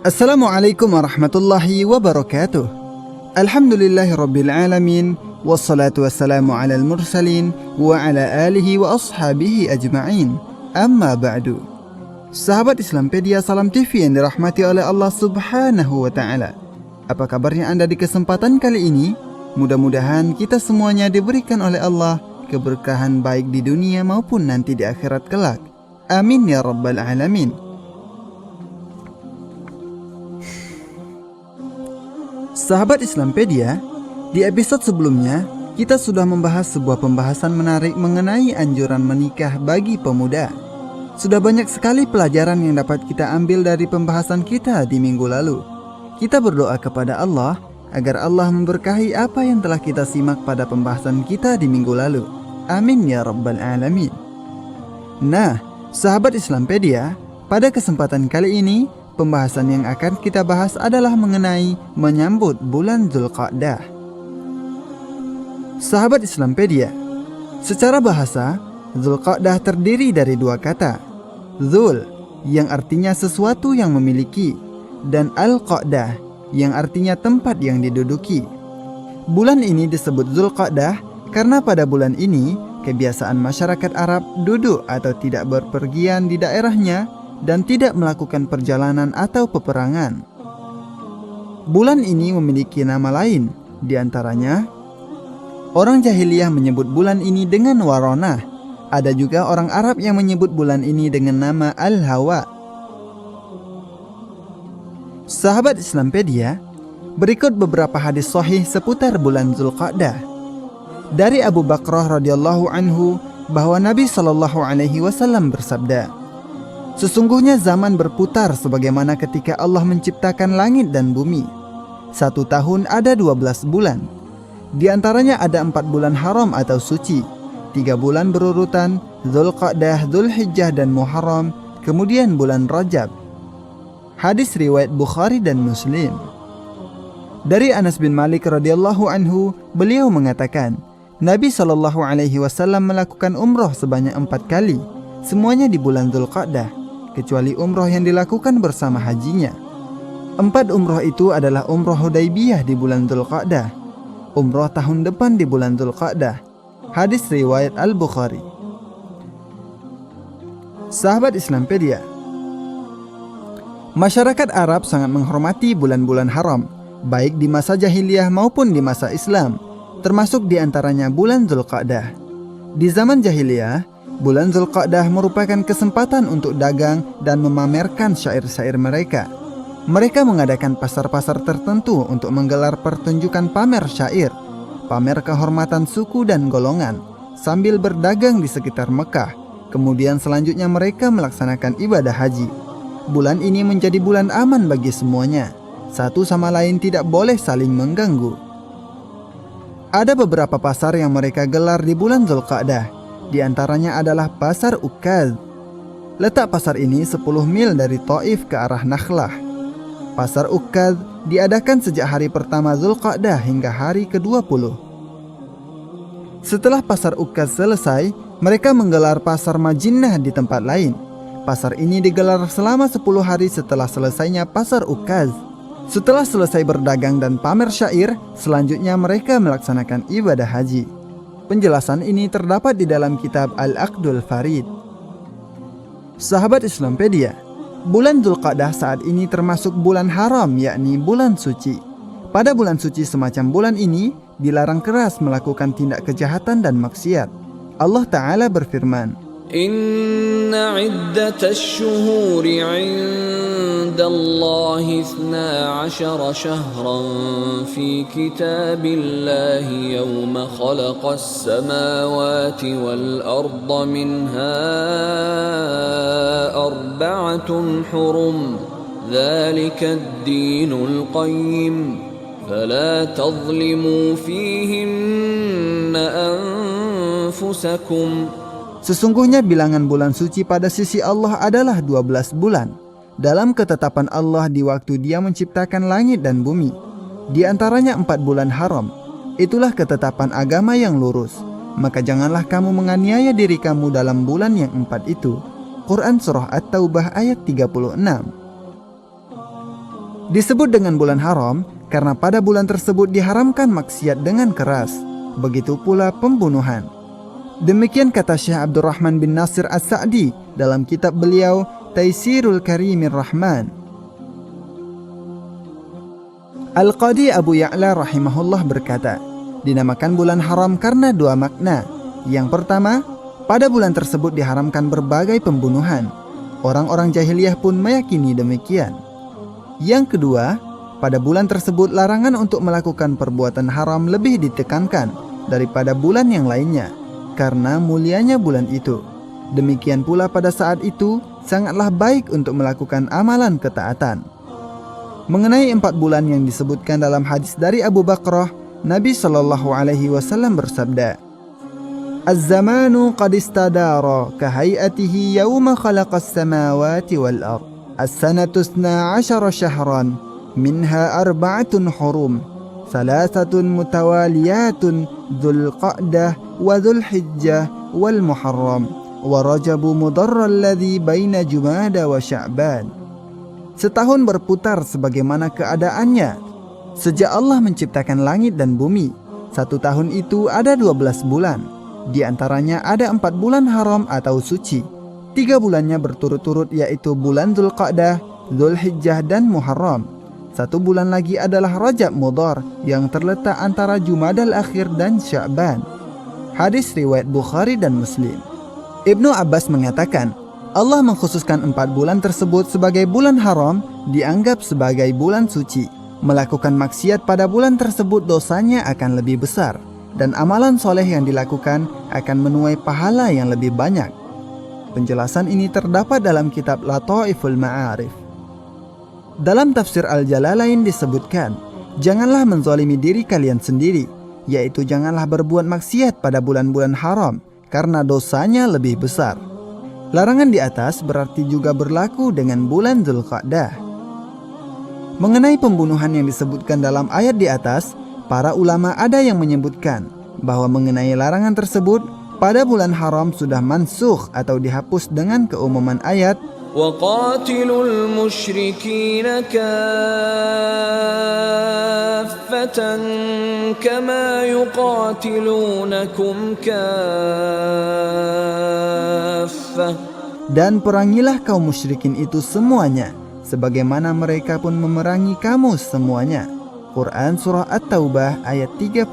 Assalamualaikum warahmatullahi wabarakatuh. Alhamdulillahirabbil alamin wassalatu wassalamu alal mursalin wa ala alihi wa ashabihi ajma'in. Amma ba'du. Sahabat Islampedia Salam TV yang dirahmati oleh Allah Subhanahu wa taala. Apa kabarnya Anda di kesempatan kali ini? Mudah-mudahan kita semuanya diberikan oleh Allah keberkahan baik di dunia maupun nanti di akhirat kelak. Amin ya rabbal alamin. Sahabat Islampedia, di episode sebelumnya kita sudah membahas sebuah pembahasan menarik mengenai anjuran menikah bagi pemuda. Sudah banyak sekali pelajaran yang dapat kita ambil dari pembahasan kita di minggu lalu. Kita berdoa kepada Allah agar Allah memberkahi apa yang telah kita simak pada pembahasan kita di minggu lalu. Amin ya rabbal alamin. Nah, sahabat Islampedia, pada kesempatan kali ini pembahasan yang akan kita bahas adalah mengenai menyambut bulan Dzulqa'dah. Sahabat Islampedia, secara bahasa, Dzulqa'dah terdiri dari dua kata. Dzul, yang artinya sesuatu yang memiliki, dan Al-Qa'dah, yang artinya tempat yang diduduki. Bulan ini disebut Dzulqa'dah karena pada bulan ini, kebiasaan masyarakat Arab duduk atau tidak berpergian di daerahnya dan tidak melakukan perjalanan atau peperangan. Bulan ini memiliki nama lain, diantaranya orang jahiliyah menyebut bulan ini dengan Waronah. Ada juga orang Arab yang menyebut bulan ini dengan nama Al-Hawa. Sahabat Islampedia, berikut beberapa hadis sahih seputar bulan Dzulqa'dah. Dari Abu Bakrah radhiyallahu anhu bahwa Nabi SAW bersabda, "Sesungguhnya zaman berputar sebagaimana ketika Allah menciptakan langit dan bumi. 1 tahun ada 12 bulan. Di antaranya ada 4 bulan haram atau suci. 3 bulan berurutan, Dzulqa'dah, Dzulhijjah dan Muharram, kemudian bulan Rajab." Hadis riwayat Bukhari dan Muslim. Dari Anas bin Malik radhiyallahu anhu, beliau mengatakan, Nabi SAW melakukan umroh sebanyak 4 kali, semuanya di bulan Dzulqa'dah, kecuali umroh yang dilakukan bersama hajinya. 4 umroh itu adalah umroh Hudaybiyah di bulan Dzulqa'dah, umroh tahun depan di bulan Dzulqa'dah. Hadis riwayat Al-Bukhari. Sahabat Islampedia, masyarakat Arab sangat menghormati bulan-bulan haram, baik di masa jahiliyah maupun di masa Islam, termasuk di antaranya bulan Dzulqa'dah. Di zaman jahiliyah, bulan Dzulqa'dah merupakan kesempatan untuk dagang dan memamerkan syair-syair mereka. Mereka mengadakan pasar-pasar tertentu untuk menggelar pertunjukan pamer syair, pamer kehormatan suku dan golongan, sambil berdagang di sekitar Mekah. Kemudian selanjutnya mereka melaksanakan ibadah haji. Bulan ini menjadi bulan aman bagi semuanya. Satu sama lain tidak boleh saling mengganggu. Ada beberapa pasar yang mereka gelar di bulan Dzulqa'dah. Di antaranya adalah Pasar Ukkadz. Letak pasar ini 10 mil dari Thaif ke arah Nakhlah. Pasar Ukkadz diadakan sejak hari pertama Dzulqa'dah hingga hari ke-20. Setelah Pasar Ukkadz selesai, mereka menggelar Pasar Majinnah di tempat lain. Pasar ini digelar selama 10 hari setelah selesainya Pasar Ukkadz. Setelah selesai berdagang dan pamer syair, selanjutnya mereka melaksanakan ibadah haji. Penjelasan ini terdapat di dalam kitab Al-Aqdul Farid. Sahabat Islampedia, bulan Dzulqa'dah saat ini termasuk bulan haram, yakni bulan suci. Pada bulan suci semacam bulan ini, dilarang keras melakukan tindak kejahatan dan maksiat. Allah Ta'ala berfirman, Inna iddatash shuhuri 'inda Allahi 12 shahran fi kitabillahi yawma khalaqas samawati wal arda minha arba'atun hurum dhalika ad-dinul qayyim fala tadhlimu fihinna anfusakum. Sesungguhnya bilangan bulan suci pada sisi Allah adalah 12 bulan. Dalam ketetapan Allah di waktu Dia menciptakan langit dan bumi. Di antaranya 4 bulan haram. Itulah ketetapan agama yang lurus. Maka janganlah kamu menganiaya diri kamu dalam bulan yang 4 itu. Quran Surah At-Taubah ayat 36. Disebut dengan bulan haram karena pada bulan tersebut diharamkan maksiat dengan keras. Begitu pula pembunuhan. Demikian kata Syekh Abdurrahman bin Nasir As-Sa'di dalam kitab beliau Taisirul Karimir Rahman. Al-Qadi Abu Ya'la rahimahullah berkata, dinamakan bulan haram karena dua makna. Yang pertama, pada bulan tersebut diharamkan berbagai pembunuhan. Orang-orang jahiliyah pun meyakini demikian. Yang kedua, pada bulan tersebut larangan untuk melakukan perbuatan haram lebih ditekankan daripada bulan yang lainnya, karena mulianya bulan itu. Demikian pula pada saat itu, sangatlah baik untuk melakukan amalan ketaatan. Mengenai 4 bulan yang disebutkan dalam hadis dari Abu Bakrah, Nabi SAW bersabda, Az-zamanu qad istadara kahayatihi yawma khalaqas samawati wal ard. As-sanatu 12 syahran, minha 4 hurum, 3 mutawaliyatun, Dzul Qa'dah wa Dzul Hijjah wal Muharram, wa Rajabu Mudharr alladhi baina Jumada wa Sya'ban. Setahun berputar sebagaimana keadaannya sejak Allah menciptakan langit dan bumi. 1 tahun itu ada 12 bulan. Di antaranya ada 4 bulan haram atau suci. 3 bulannya berturut-turut yaitu bulan Dzul Qa'dah, Dzul Hijjah dan Muharram. 1 bulan lagi adalah Rajab Mudhar yang terletak antara Jumadal Akhir dan Sya'ban. Hadis riwayat Bukhari dan Muslim. Ibnu Abbas mengatakan, Allah mengkhususkan 4 bulan tersebut sebagai bulan haram, dianggap sebagai bulan suci. Melakukan maksiat pada bulan tersebut dosanya akan lebih besar, dan amalan soleh yang dilakukan akan menuai pahala yang lebih banyak. Penjelasan ini terdapat dalam kitab Lataiful Ma'arif. Dalam tafsir Al-Jalalain disebutkan, janganlah menzalimi diri kalian sendiri, yaitu janganlah berbuat maksiat pada bulan-bulan haram, karena dosanya lebih besar. Larangan di atas berarti juga berlaku dengan bulan Dzul Qa'dah. Mengenai pembunuhan yang disebutkan dalam ayat di atas, para ulama ada yang menyebutkan bahwa mengenai larangan tersebut pada bulan haram sudah mansukh atau dihapus dengan keumuman ayat وَقَاتِلُوا الْمُشْرِكِينَ كَافَّةً كَمَا يُقَاتِلُونَكُمْ كَافَّةً. Dan perangilah kaum musyrikin itu semuanya, sebagaimana mereka pun memerangi kamu semuanya. Quran Surah At-Taubah ayat 36.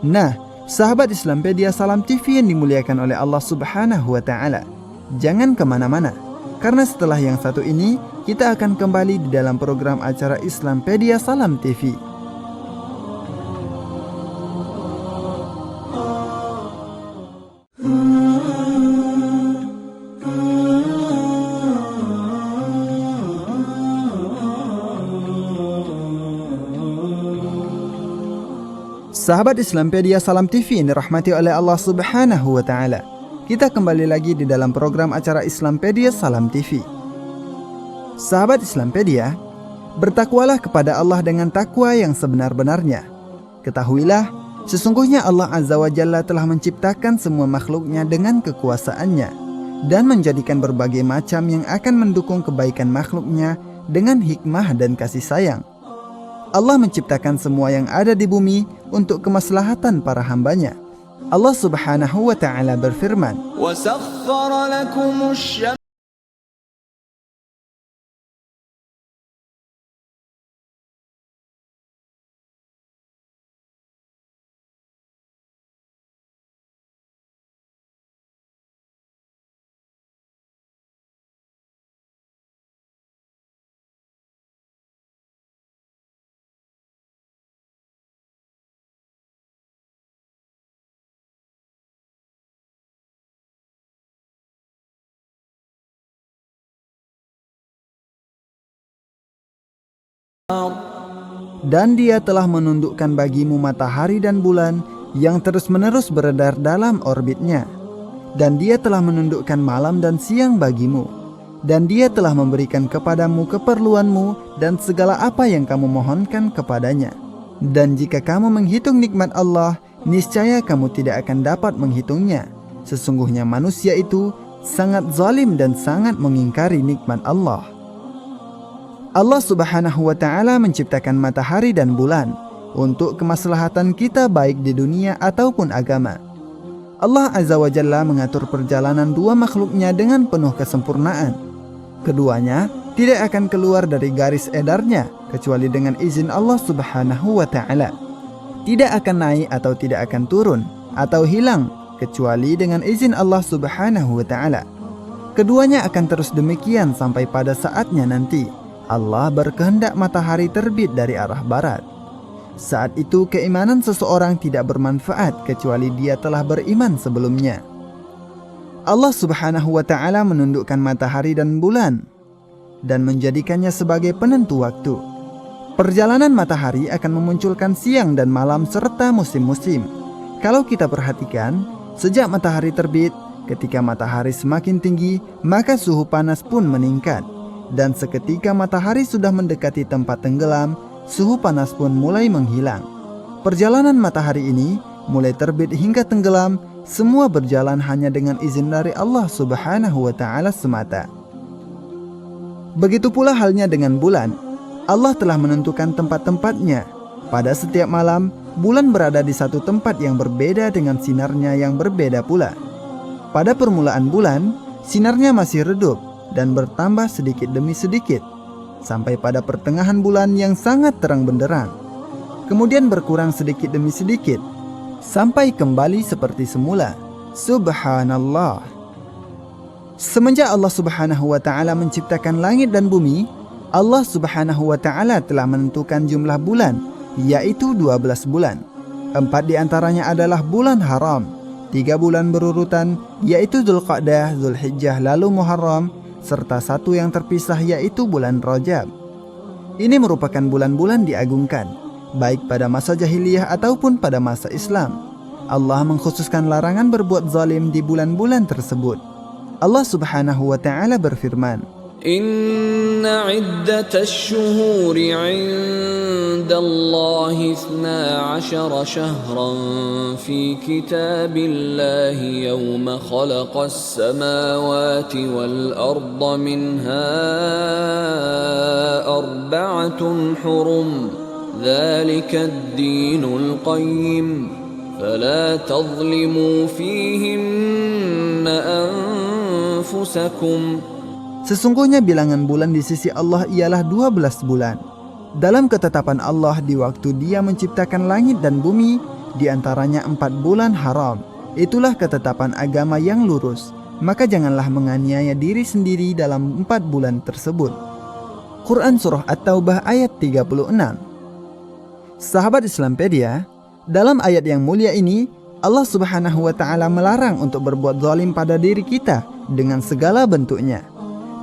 Nah, sahabat Islampedia Salam TV yang dimuliakan oleh Allah Subhanahu wa Ta'ala, jangan kemana-mana, karena setelah yang satu ini kita akan kembali di dalam program acara Islampedia Salam TV. Sahabat Islampedia Salam TV yang dirahmati oleh Allah Subhanahu wa Ta'ala, kita kembali lagi di dalam program acara Islampedia Salam TV. Sahabat Islampedia, bertakwalah kepada Allah dengan takwa yang sebenar-benarnya. Ketahuilah, sesungguhnya Allah Azza wa Jalla telah menciptakan semua makhluknya dengan kekuasaannya dan menjadikan berbagai macam yang akan mendukung kebaikan makhluknya dengan hikmah dan kasih sayang. Allah menciptakan semua yang ada di bumi untuk kemaslahatan para hambanya. Allah Subhanahu wa Ta'ala berfirman, وَسَخَّرَ لَكُمُ الشَّمْسَ dan Dia telah menundukkan bagimu matahari dan bulan yang terus-menerus beredar dalam orbitnya. Dan Dia telah menundukkan malam dan siang bagimu. Dan Dia telah memberikan kepadamu keperluanmu dan segala apa yang kamu mohonkan kepadanya. Dan jika kamu menghitung nikmat Allah, niscaya kamu tidak akan dapat menghitungnya. Sesungguhnya manusia itu sangat zalim dan sangat mengingkari nikmat Allah. Allah Subhanahu wa Ta'ala menciptakan matahari dan bulan untuk kemaslahatan kita baik di dunia ataupun agama. Allah Azza wa Jalla mengatur perjalanan dua makhluknya dengan penuh kesempurnaan. Keduanya tidak akan keluar dari garis edarnya kecuali dengan izin Allah Subhanahu wa Ta'ala. Tidak akan naik atau tidak akan turun atau hilang kecuali dengan izin Allah Subhanahu wa Ta'ala. Keduanya akan terus demikian sampai pada saatnya nanti Allah berkehendak matahari terbit dari arah barat. Saat itu keimanan seseorang tidak bermanfaat kecuali dia telah beriman sebelumnya. Allah Subhanahu wa Ta'ala menundukkan matahari dan bulan dan menjadikannya sebagai penentu waktu. Perjalanan matahari akan memunculkan siang dan malam serta musim-musim. Kalau kita perhatikan, sejak matahari terbit, ketika matahari semakin tinggi, maka suhu panas pun meningkat. Dan seketika matahari sudah mendekati tempat tenggelam, suhu panas pun mulai menghilang. Perjalanan matahari ini mulai terbit hingga tenggelam, semua berjalan hanya dengan izin dari Allah Subhanahu wa Ta'ala semata. Begitu pula halnya dengan bulan. Allah telah menentukan tempat-tempatnya. Pada setiap malam, bulan berada di satu tempat yang berbeda dengan sinarnya yang berbeda pula. Pada permulaan bulan, sinarnya masih redup dan bertambah sedikit demi sedikit, sampai pada pertengahan bulan yang sangat terang benderang. Kemudian berkurang sedikit demi sedikit, sampai kembali seperti semula. Subhanallah. Semenjak Allah Subhanahu wa Ta'ala menciptakan langit dan bumi, Allah Subhanahu wa Ta'ala telah menentukan jumlah bulan, yaitu 12 bulan. 4 diantaranya adalah bulan haram, 3 bulan berurutan, yaitu Dzulqa'dah, Dzulhijjah, lalu Muharram, serta 1 yang terpisah yaitu bulan Rajab. Ini merupakan bulan-bulan diagungkan, baik pada masa jahiliyah ataupun pada masa Islam. Allah mengkhususkan larangan berbuat zalim di bulan-bulan tersebut. Allah Subhanahu wa Ta'ala berfirman, Inna iddatash shuhuri 'indallahi 12 shahran fi kitabillahi yawma khalaqas samawati wal arda minha arba'atun hurum dhalika ad-dinul qayyim fala tadhlimu fihinna anfusakum. Sesungguhnya bilangan bulan di sisi Allah ialah 12 bulan. Dalam ketetapan Allah di waktu Dia menciptakan langit dan bumi, di antaranya 4 bulan haram. Itulah ketetapan agama yang lurus. Maka janganlah menganiaya diri sendiri dalam 4 bulan tersebut. Quran Surah At-Taubah ayat 36. Sahabat Islampedia, dalam ayat yang mulia ini, Allah Subhanahu wa Ta'ala melarang untuk berbuat zalim pada diri kita dengan segala bentuknya,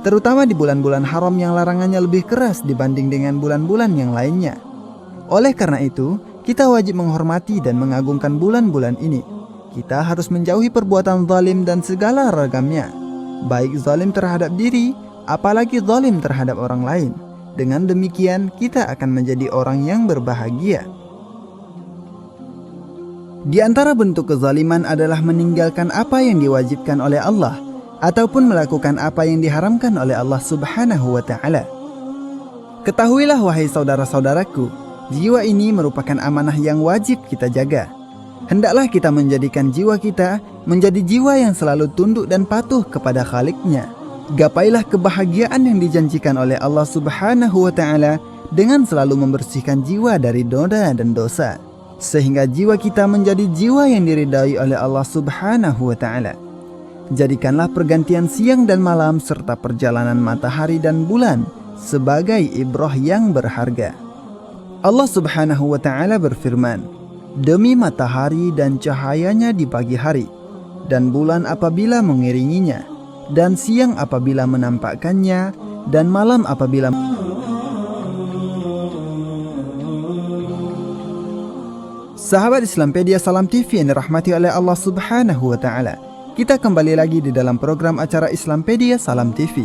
terutama di bulan-bulan haram yang larangannya lebih keras dibanding dengan bulan-bulan yang lainnya. Oleh karena itu, kita wajib menghormati dan mengagungkan bulan-bulan ini. Kita harus menjauhi perbuatan zalim dan segala ragamnya, baik zalim terhadap diri, apalagi zalim terhadap orang lain. Dengan demikian, kita akan menjadi orang yang berbahagia. Di antara bentuk kezaliman adalah meninggalkan apa yang diwajibkan oleh Allah, ataupun melakukan apa yang diharamkan oleh Allah Subhanahu wa Ta'ala. Ketahuilah wahai saudara-saudaraku, jiwa ini merupakan amanah yang wajib kita jaga. Hendaklah kita menjadikan jiwa kita menjadi jiwa yang selalu tunduk dan patuh kepada Khalik-Nya. Gapailah kebahagiaan yang dijanjikan oleh Allah Subhanahu wa Ta'ala dengan selalu membersihkan jiwa dari noda dan dosa, sehingga jiwa kita menjadi jiwa yang diridai oleh Allah Subhanahu wa Ta'ala. Jadikanlah pergantian siang dan malam serta perjalanan matahari dan bulan sebagai ibrah yang berharga. Allah Subhanahu wa Ta'ala berfirman, demi matahari dan cahayanya di pagi hari, dan bulan apabila mengiringinya, dan siang apabila menampakkannya, dan malam apabila Sahabat Islampedia Salam TV yang dirahmati oleh Allah Subhanahu wa Ta'ala, kita kembali lagi di dalam program acara Islampedia Salam TV.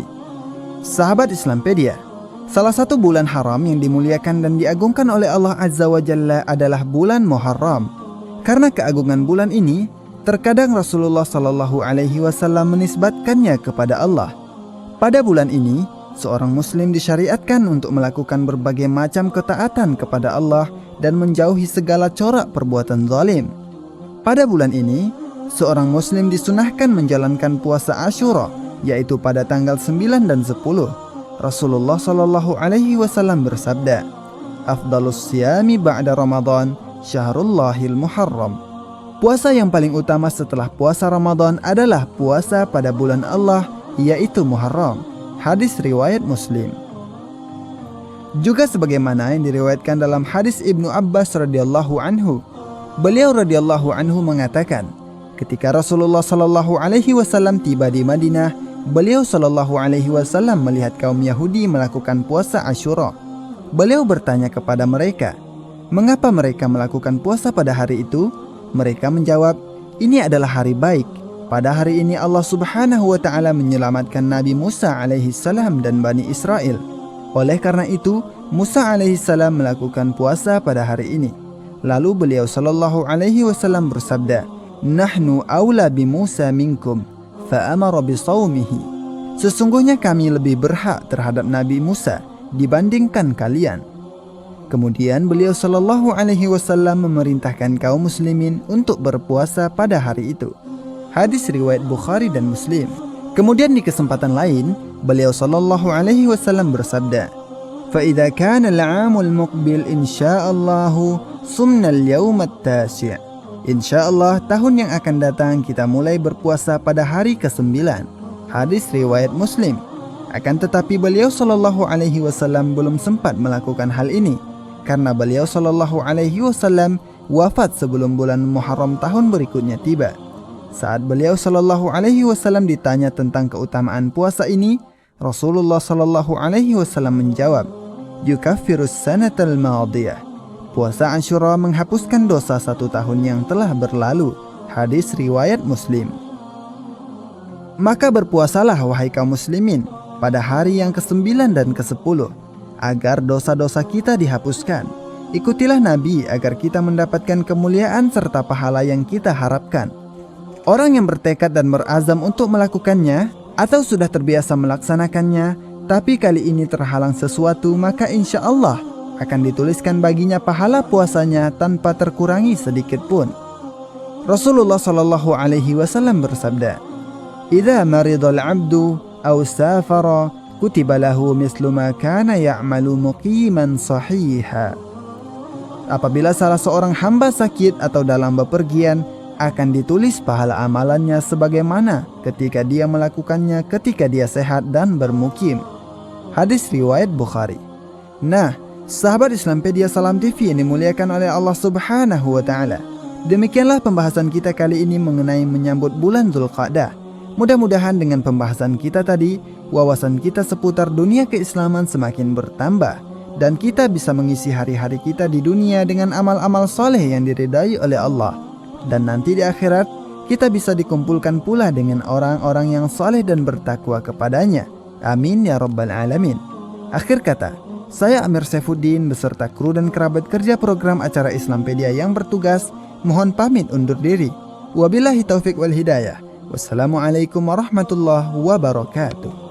Sahabat Islampedia, salah satu bulan haram yang dimuliakan dan diagungkan oleh Allah Azza wa Jalla adalah bulan Muharram. Karena keagungan bulan ini, terkadang Rasulullah Sallallahu Alaihi Wasallam menisbatkannya kepada Allah. Pada bulan ini, seorang muslim disyariatkan untuk melakukan berbagai macam ketaatan kepada Allah dan menjauhi segala corak perbuatan zalim. Pada bulan ini, seorang muslim disunahkan menjalankan puasa Asyura, yaitu pada tanggal 9 dan 10. Rasulullah Shallallahu Alaihi Wasallam bersabda, "Afdalus siyami ba'da Ramadan, Syahrullahil Muharram." Puasa yang paling utama setelah puasa Ramadan adalah puasa pada bulan Allah, yaitu Muharram. Hadis riwayat Muslim. Juga sebagaimana yang diriwayatkan dalam hadis Ibnu Abbas radhiyallahu anhu, beliau radhiyallahu anhu mengatakan, ketika Rasulullah Shallallahu Alaihi Wasallam tiba di Madinah, beliau Shallallahu Alaihi Wasallam melihat kaum Yahudi melakukan puasa Asyura. Beliau bertanya kepada mereka, mengapa mereka melakukan puasa pada hari itu? Mereka menjawab, ini adalah hari baik. Pada hari ini Allah Subhanahu wa Ta'ala menyelamatkan Nabi Musa alaihi salam dan Bani Israel. Oleh karena itu, Musa alaihi salam melakukan puasa pada hari ini. Lalu beliau Shallallahu Alaihi Wasallam bersabda, "Nahnu aula bi Musa minkum, fa'amara bi sawmihi." Sesungguhnya kami lebih berhak terhadap Nabi Musa dibandingkan kalian. Kemudian beliau Shallallahu Alaihi Wasallam memerintahkan kaum muslimin untuk berpuasa pada hari itu. Hadis riwayat Bukhari dan Muslim. Kemudian di kesempatan lain, beliau Shallallahu Alaihi Wasallam bersabda, "Fa'idha kana al-'amul muqbil insya'allahu sumna al-yawm at-tasi'." Insyaallah tahun yang akan datang kita mulai berpuasa pada hari ke-9. Hadis riwayat Muslim. Akan tetapi beliau Shallallahu Alaihi Wasallam belum sempat melakukan hal ini karena beliau Shallallahu Alaihi Wasallam wafat sebelum bulan Muharram tahun berikutnya tiba. Saat beliau Shallallahu Alaihi Wasallam ditanya tentang keutamaan puasa ini, Rasulullah Shallallahu Alaihi Wasallam menjawab, "Yukaffirus sanatal madiyah." Puasa Asyura menghapuskan dosa 1 tahun yang telah berlalu. Hadis riwayat Muslim. Maka berpuasalah wahai kaum muslimin pada hari yang ke-9 dan ke-10 agar dosa-dosa kita dihapuskan. Ikutilah Nabi agar kita mendapatkan kemuliaan serta pahala yang kita harapkan. Orang yang bertekad dan berazam untuk melakukannya atau sudah terbiasa melaksanakannya, tapi kali ini terhalang sesuatu, maka insya Allah akan dituliskan baginya pahala puasanya tanpa terkurangi sedikit pun. Rasulullah Shallallahu Alaihi Wasallam bersabda, "Idza maridal 'abdu aw safara, kutiba lahu mislu ma kana ya'malu muqiman sahiha." Apabila salah seorang hamba sakit atau dalam bepergian, akan ditulis pahala amalannya sebagaimana ketika dia melakukannya ketika dia sehat dan bermukim. Hadis riwayat Bukhari. Nah, sahabat Islampedia Salam TV yang dimuliakan oleh Allah Subhanahu wa Ta'ala, demikianlah pembahasan kita kali ini mengenai menyambut bulan Dzulqa'dah. Mudah-mudahan dengan pembahasan kita tadi, wawasan kita seputar dunia keislaman semakin bertambah dan kita bisa mengisi hari-hari kita di dunia dengan amal-amal soleh yang diridai oleh Allah. Dan nanti di akhirat kita bisa dikumpulkan pula dengan orang-orang yang soleh dan bertakwa kepadanya. Amin ya rabbal alamin. Akhir kata, saya Amir Saifuddin beserta kru dan kerabat kerja program acara Islampedia yang bertugas mohon pamit undur diri. Wabillahi taufik wal hidayah. Wassalamualaikum warahmatullahi wabarakatuh.